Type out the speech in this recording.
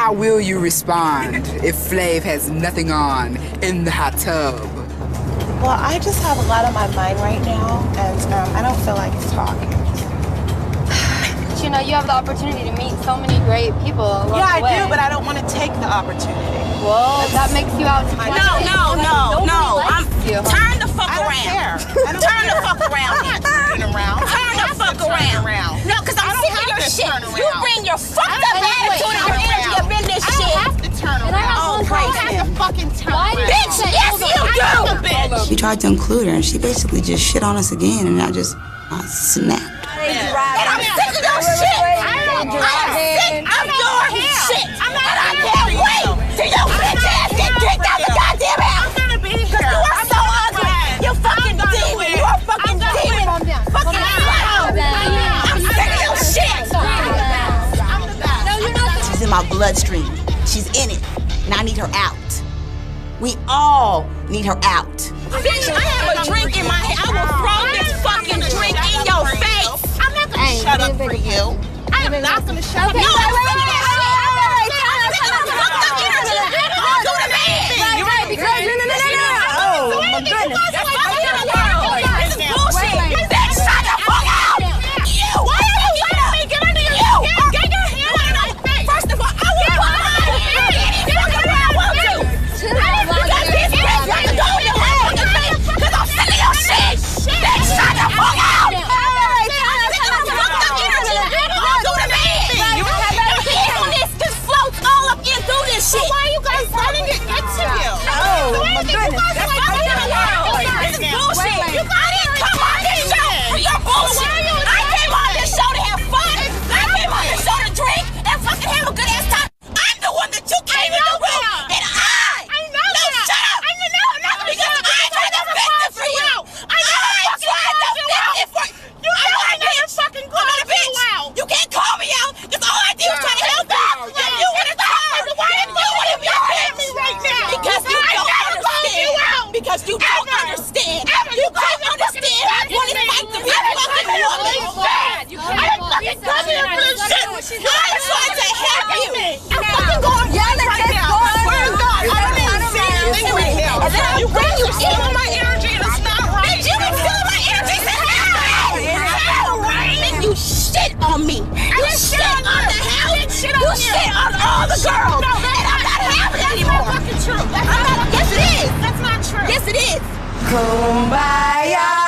How will you respond if Flav has nothing on in the hot tub? Well, I just have a lot on my mind right now, and I don't feel like talking. You know, you have the opportunity to meet so many great people along Yeah, the way. I do, but I don't want to take the opportunity. Well, that makes you out to No. Turn the fuck I don't around. care. Turn the fuck around. Turn the fuck around. No, because I'm sick of your shit. You bring your fucked up attitude and your energy up in this shit. Turn Oh, crazy. fucking turn around. Bitch, yes you do, bitch. She tried to include her, and she basically just shit on us again, and I snapped. And I'm sick of your shit. I'm sick of your shit. And I can't wait till your bitch ass get kicked out the goddamn house. I'm gonna be here. You are so ugly. You're fucking demon. You are fucking demon. Fucking clown. I'm sick of your shit. She's in my bloodstream. She's in it. And I need her out. We all need her out. Bitch, I have a drink in my hand. I will throw this fucking drink in your face. I'm not gonna shut up for you. I am not gonna shut up. No, I'm sick of this shit. Do the man. You're right, because oh my goodness. This is bullshit. Bitch, shut the fuck up. You. Why are you letting me get under your skin? Get your hand out of my face. First of all, I will put my hand in any fucking way I want to. Because this bitch wants to go in your fucking face. Because I'm sick of your shit. Bitch, shut the fuck up. Shit. Why are you guys letting it get to you? Oh, my goodness. This is bullshit. You didn't come on this show for your bullshit. I came on this show to have fun. I came on this show to drink and fucking have a good ass time. I'm the one that you came in the room and I know that. Shut up. I know not because I tried to fix it for you. I tried to fix it for you. I'm not a bitch. I'm not a bitch. You can't call me out because all I did was try to help you. And you wanted to hurt. Because you don't understand. You don't understand what it's like to be a fucking woman. I'm fucking coming in for this shit. I'm trying to help you. I'm fucking going right now. I swear to God, I don't even see anything right now. And then you bring you stealing my energy and it's not right. Bitch, you been stealing my energy since and you shit on me. You shit on the house. You shit on all the girls. And I'm not having it anymore. That's not fucking true. Yes, it is. That's not true. Yes, it is. Kumbaya.